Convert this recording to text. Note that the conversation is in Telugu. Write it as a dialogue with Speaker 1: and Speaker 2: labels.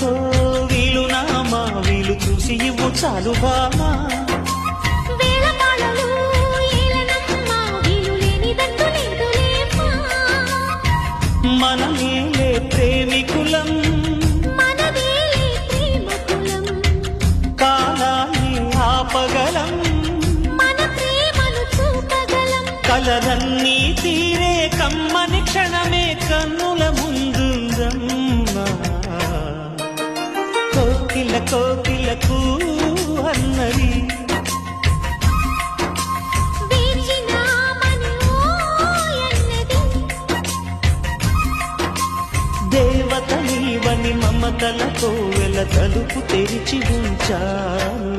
Speaker 1: నాతో వీలు నామా వీలు చూసి ఇవ్వు చాలు బామా మనమేలే ప్రేమికులం కాలాన్ని ఆపగలం కలలన్నీ తీరే కమ్మని క్షణమే కన్నుల ముందుందమ్మా కోకిల కోకిలకు అన్నది దేవత నీవని మమతల కోవెల తలుపు తెరిచి ఉంచాను.